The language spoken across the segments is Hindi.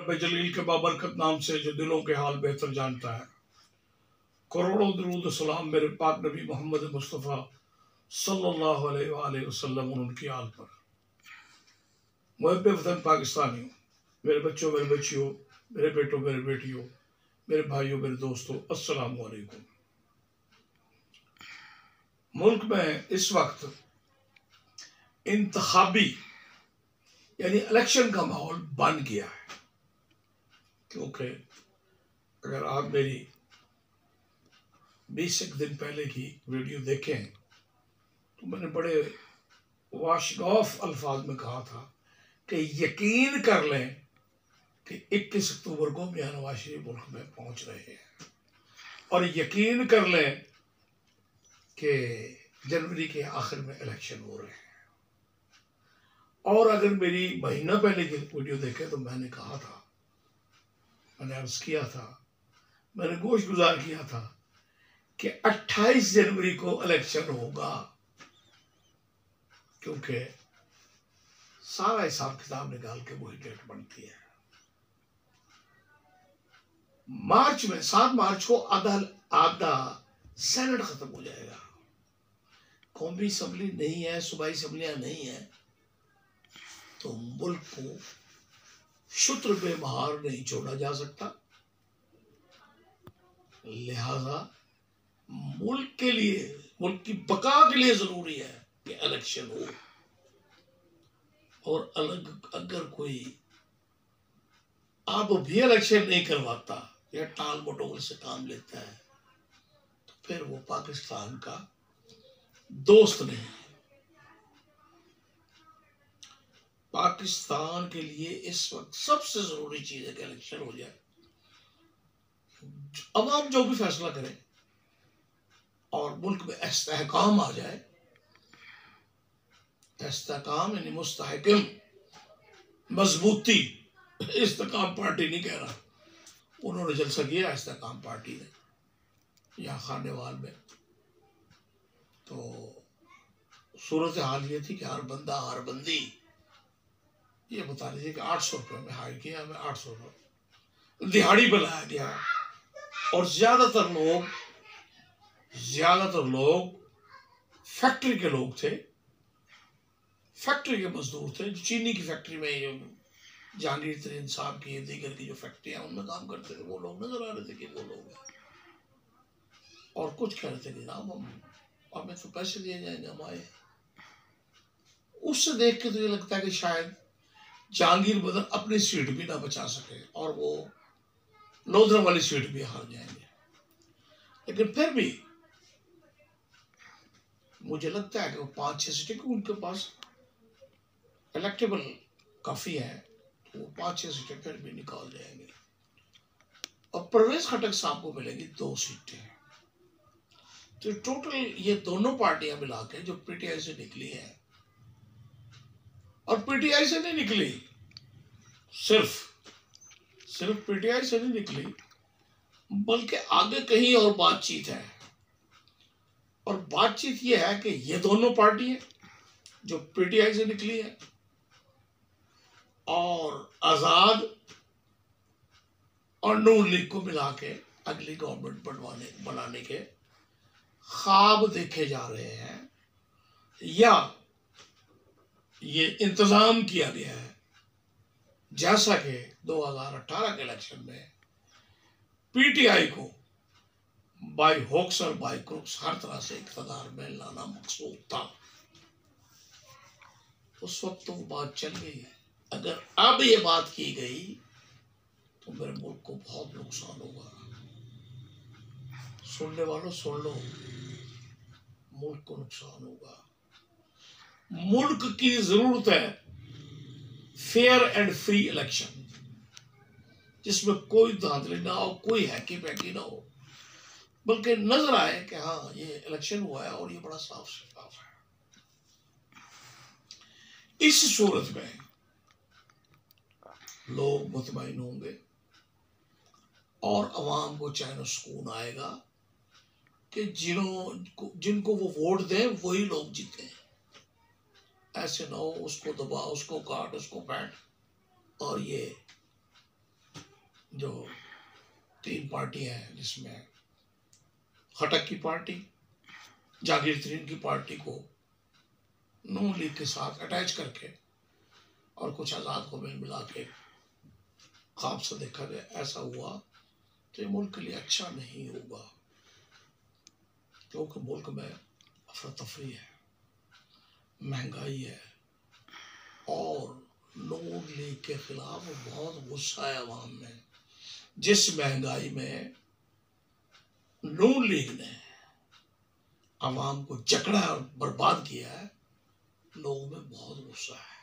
रब जलील के बाबरकत नाम से जो दिलों के हाल बेहतर जानता है। करोड़ों दरूद सलाम मेरे पाक नबी मोहम्मद मुस्तफ़ा सल्लल्लाहु अलैहि वसल्लम उनकी आल पर। मुहब्बे वतन पाकिस्तानियों, मेरे बच्चों, मेरे बच्चियों, मेरे बेटों, मेरे बेटियों, मेरे भाइयों, मेरे दोस्तों, अस्सलाम वालेकुम। मुल्क में इस वक्त इंतखाबी यानी इलेक्शन का माहौल बन गया है, क्योंकि अगर आप मेरी 20 दिन पहले की वीडियो देखें तो मैंने बड़े वाशगॉफ अल्फाज में कहा था कि यकीन कर लें कि 21 अक्टूबर को मियां नवाज शरीफ मुल्क में पहुंच रहे हैं, और यकीन कर लें कि जनवरी के आखिर में इलेक्शन हो रहे हैं। और अगर मेरी महीना पहले की वीडियो देखें तो मैंने कहा था, मैंने अर्ज किया था, मैंने गोश गुजार किया था कि 28 जनवरी को इलेक्शन होगा, क्योंकि सारा हिसाब किताब निकाल के वही डेट बनती है। मार्च में 7 मार्च को आधा सेनेट खत्म हो जाएगा। कौमी असम्बली नहीं है, सूबाई असम्बलियां नहीं है, तो मुल्क को शुत्र बेमहार नहीं छोड़ा जा सकता। लिहाजा मुल्क के लिए, मुल्क की बका के लिए जरूरी है कि इलेक्शन हो। और अगर कोई अब भी इलेक्शन नहीं करवाता या टाल मटोल से काम लेता है तो फिर वो पाकिस्तान का दोस्त नहीं है। पाकिस्तान के लिए इस वक्त सबसे जरूरी चीज है कि इलेक्शन हो जाए। अवाम जो भी फैसला करे और मुल्क में इस्तेहकाम आ जाए। इस्तेहकाम यानी मुस्तहकम, मजबूती। इस्तेहकाम पार्टी नहीं कह रहा, उन्होंने जलसा किया इस्तेहकाम पार्टी ने यहाँ खानेवाल में। तो सूरत हाल ये थी कि हर बंदा हर बंदी ये बता रही थी कि 800 रुपये में हायर किया, हमें 800 रुपये दिहाड़ी बनाया गया। और ज्यादातर लोग फैक्ट्री के लोग थे, फैक्ट्री के मजदूर थे, जो चीनी की फैक्ट्री में, जहांगीर तरीन साहब की, दीगर की जो फैक्ट्रियां उनमें काम करते थे, वो लोग नजर आ रहे थे कि वो लोग हैं। और कुछ कह रहे थे कि जनाब हमें तो पैसे दिए जाएंगे, हम आए। उससे देख के तो ये लगता है कि शायद जहांगीर बदन अपनी सीट भी ना बचा सके और वो लोधरा वाली सीट भी हार जाएंगे। लेकिन फिर भी मुझे लगता है कि वो 5-6 सीटें, उनके पास इलेक्टेबल काफी है, तो वो 5-6 सीटें फिर भी निकाल जाएंगे। और परवेज खटक साहब को मिलेगी 2 सीटें। तो टोटल ये दोनों पार्टियां मिला के जो पीटीआई से निकली है, और पीटीआई से नहीं निकली, सिर्फ पीटीआई से नहीं निकली, बल्कि आगे कहीं और बातचीत है। और बातचीत ये है कि ये दोनों पार्टियां जो पीटीआई से निकली है और आजाद और नून लीग को मिला के अगली गवर्नमेंट बनाने के ख्वाब देखे जा रहे हैं, या ये इंतजाम किया गया है। जैसा कि 2018 के इलेक्शन में पीटीआई को बाय होक्स और बाय क्रुक्स हर तरह से इक़्तिदार में लाना मकसूद था, उस वक्त तो बात चल गई है। अगर अब ये बात की गई तो मेरे मुल्क को बहुत नुकसान होगा। सुनने वालों सुन लो, मुल्क को नुकसान होगा। मुल्क की जरूरत है फेयर एंड फ्री इलेक्शन, जिसमें कोई धांधली ना हो, कोई हैकी पैकी ना हो, बल्कि नजर आए कि हाँ ये इलेक्शन हुआ है और ये बड़ा साफ शफाफ है। इस सूरत में लोग मुतमईन होंगे और अवाम को चैन और सुकून आएगा कि जिनको वो वोट दें वही लोग जीते। ऐसे ना हो उसको दबा, उसको काट, उसको बैठ, और ये 3 पार्टियां हैं, जिसमें खटक की पार्टी, जहांगीर तरीन की पार्टी को नून लीग के साथ अटैच करके और कुछ आज़ाद को मिल मिला के ख्वाब से देखा गया, ऐसा हुआ तो ये मुल्क के लिए अच्छा नहीं होगा, क्योंकि मुल्क में अफरा तफरी है, महंगाई है और नून लीग के खिलाफ बहुत गुस्सा है अवाम में। जिस महंगाई में नून लीग ने अवाम को जकड़ा और बर्बाद किया है, लोगों में बहुत गुस्सा है।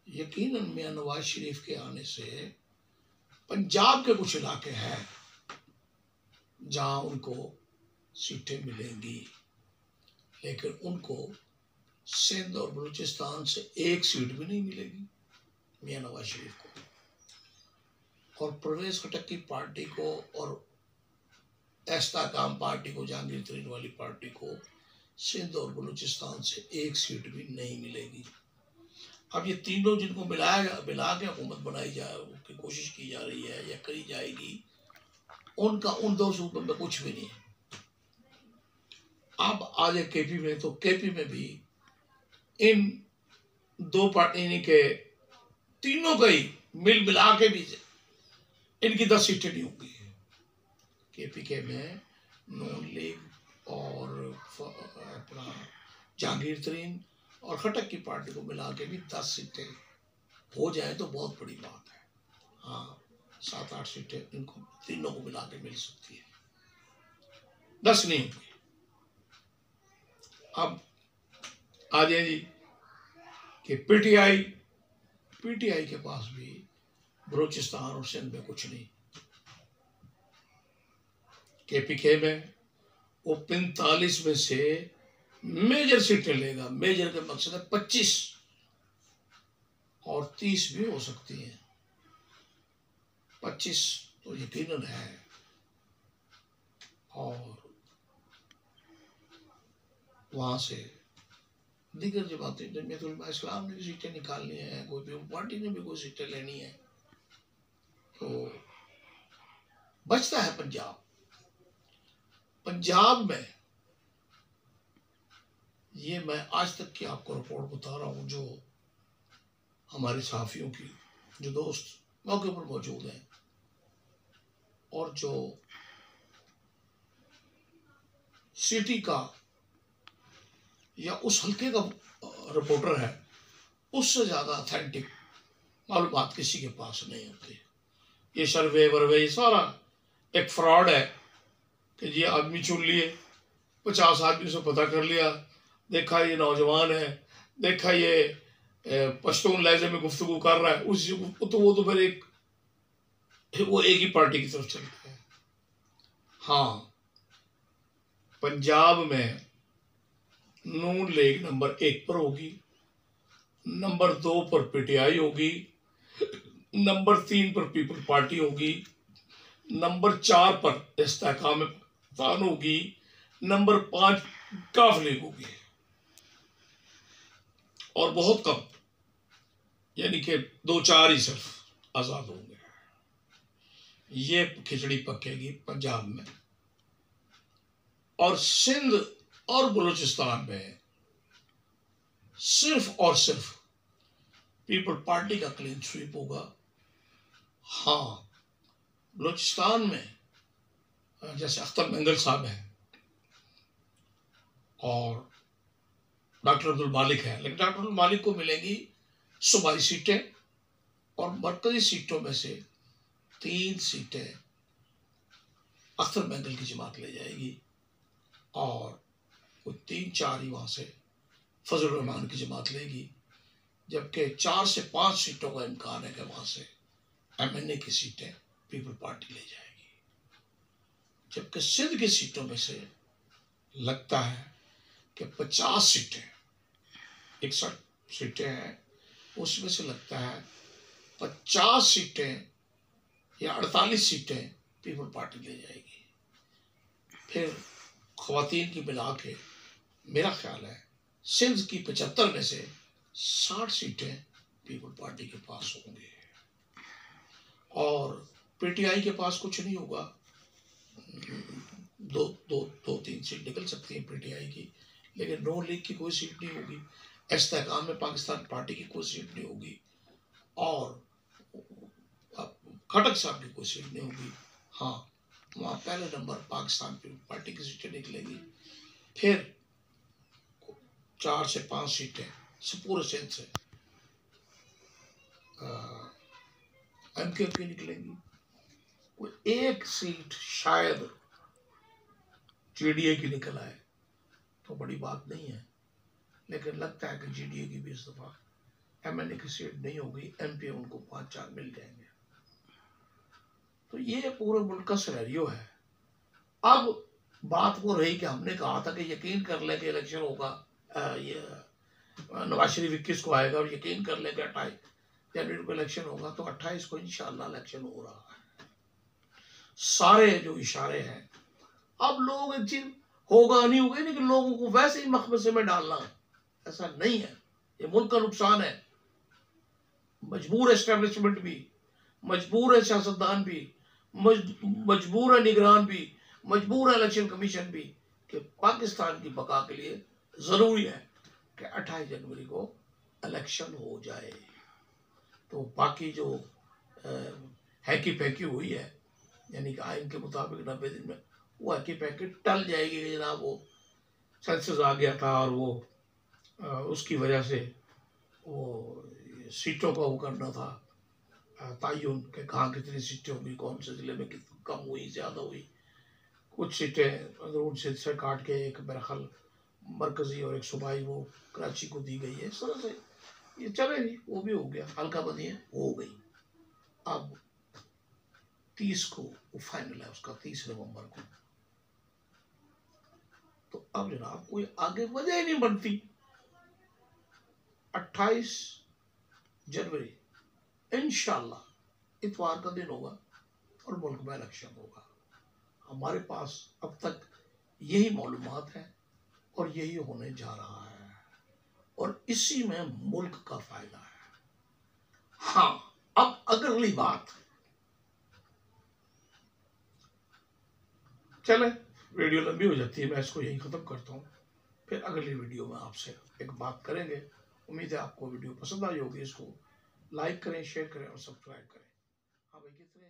यकीनन मियां नवाज शरीफ के आने से पंजाब के कुछ इलाके हैं जहां उनको सीटें मिलेंगी, लेकिन उनको सिंध और बलूचिस्तान से एक सीट भी नहीं मिलेगी मियां नवाज शरीफ को। और परवेज खटक की पार्टी को और एस्ताकाम पार्टी को, जहांगीर तरीन वाली पार्टी को सिंध और बलूचिस्तान से एक सीट भी नहीं मिलेगी। अब ये तीनों जिनको मिला के हुकूमत बनाई की कोशिश की जा रही है या करी जाएगी, उनका उन 2 सूबों में कुछ भी नहीं है। अब आज केपी में, तो केपी में भी इन 2 पार्टी के तीनों का ही मिल मिला के भी इनकी 10 सीटें नहीं होंगी। केपी के में नून लीग और अपना जहांगीर तरीन और खटक की पार्टी को मिला के भी 10 सीटें हो जाए तो बहुत बड़ी बात है। हाँ, 7-8 सीटें इनको तीनों को मिला के मिल सकती है, 10 नहीं होंगी। अब आ जाए जी कि पीटीआई के पास भी बलूचिस्तान और सिंध में कुछ नहीं। केपीके में वो 45 में से मेजर सीटें लेगा। मेजर का मकसद है 25 और 30 भी हो सकती हैं। 25 तो यकीनन है, और वहां से दीगर जमातें, जमीयत उलमा इस्लाम ने भी सीटें निकालनी है, कोई भी पार्टी ने भी कोई सीटें लेनी है, तो बचता है पंजाब में। ये मैं आज तक की आपको रिपोर्ट बता रहा हूँ, जो हमारे सहाफ़ियों की, जो दोस्त मौके पर मौजूद हैं और जो सिटी का या उस हल्के का रिपोर्टर है, उससे ज़्यादा ऑथेंटिक मालूमात किसी के पास नहीं होती। ये सर्वे वर्वे ये सारा एक फ्रॉड है कि ये आदमी चुन लिए, 50 आदमी से पता कर लिया, देखा ये नौजवान है, देखा ये पश्तून लहजे में गुफ्तगू कर रहा है, उस तो वो तो फिर वो एक ही पार्टी की तरफ चलता है। हाँ, पंजाब में नून लीग नंबर 1 पर होगी, नंबर 2 पर पीटीआई होगी, नंबर 3 पर पीपल पार्टी होगी, नंबर 4 पर इस्तेहकाम होगी, नंबर 5 काफ लीग होगी, और बहुत कम यानी कि 2-4 ही सिर्फ आज़ाद होंगे। ये खिचड़ी पकेगी पंजाब में। और सिंध और बलूचिस्तान में सिर्फ और सिर्फ पीपल पार्टी का क्लीन स्वीप होगा। हाँ, बलूचिस्तान में जैसे अख्तर मंगल साहब हैं और डॉक्टर अब्दुल मालिक है, लेकिन डॉक्टर अब्दुल मालिक को मिलेंगी सूबाई सीटें, और मरकजी सीटों में से 3 सीटें अख्तर मंगल की जमात ले जाएगी, और कोई 3-4 ही वहाँ से फजल रहमान की जमात लेगी, जबकि 4 से 5 सीटों का इम्कान है कि वहाँ से एमएनए की सीटें पीपल पार्टी ले जाएगी। जबकि सिंध की सीटों में से लगता है कि 50 सीटें, 61 सीटें हैं, उसमें से लगता है 50 सीटें या 48 सीटें पीपल पार्टी ले जाएगी। फिर ख्वातीन की मिला के मेरा ख्याल है सिंध की 75 में से 60 सीटें पीपल पार्टी के पास होंगी, और पीटीआई के पास कुछ नहीं होगा, दो तीन सीट निकल सकती है पीटीआई की, लेकिन नो लीग की कोई सीट नहीं होगी, इस्तेहकाम में पाकिस्तान पार्टी की कोई सीट नहीं होगी, और खटक साहब की कोई सीट नहीं होगी। हाँ, वहाँ पहले नंबर पाकिस्तान पार्टी की सीटें निकलेंगी, फिर 4 से 5 सीटें पूरे सिंध से एमके की निकलेंगी, कोई एक सीट शायद जीडीए की निकल आए तो बड़ी बात नहीं है, लेकिन लगता है कि जीडीए की भी इस दफा एमएनए की सीट नहीं होगी, एमपी उनको 5-4 मिल जाएंगे। तो ये पूरे मुल्क का सिनेरियो है। अब बात वो रही कि हमने कहा था कि यकीन कर लें कि इलेक्शन होगा, ये नवाज शरीफ 21 को आएगा, और यकीन कर लें कि 28 जनवरी को इलेक्शन होगा, तो 28 को इंशाल्लाह इलेक्शन हो रहा है। सारे जो इशारे हैं, अब लोग एक चीज होगा नहीं होगा नहीं कि लोगों को वैसे ही मखमसे में डालना है, ऐसा नहीं है। ये मुल्क का नुकसान है। मजबूर है एस्टेब्लिशमेंट भी, मजबूर है सियासतदान भी, मजबूर है निगरान भी, मजबूर है इलेक्शन कमीशन भी, कि पाकिस्तान की बका के लिए जरूरी है कि 28 जनवरी को इलेक्शन हो जाए। तो बाकी जो हैकी पैकी हुई है, यानी कि आइन के मुताबिक 90 दिन में वो हैकी पैकी टल जाएगी कि जनाब वो सेंसस आ गया था और वो उसकी वजह से वो सीटों का वो करना था, तयन के कहाँ कितनी सीटें होंगी, कौन से ज़िले में कितनी कम हुई ज़्यादा हुई, कुछ सीटें अंदरून से काट के एक मेरा ख्याल मरकज़ी और एक सूबाई वो कराची को दी गई है। इस तरह से ये चलेगी, वो भी हो गया, हल्का बंदी हो गई। अब 30 को वो फाइनल है उसका, 30 नवंबर को। तो अब जनाब कोई आगे वजह ही नहीं बनती। 28 जनवरी इंशाल्लाह इतवार का दिन होगा और मुल्क में इलेक्शन होगा। हमारे पास अब तक यही मालूमात है और यही होने जा रहा है, और इसी में मुल्क का फायदा है। हाँ, अब अगली बात, चले वीडियो लंबी हो जाती है, मैं इसको यही खत्म करता हूँ, फिर अगली वीडियो में आपसे एक बात करेंगे। उम्मीद है आपको वीडियो पसंद आई होगी। इसको लाइक करें, शेयर करें और सब्सक्राइब करें। हाँ भाई, कितने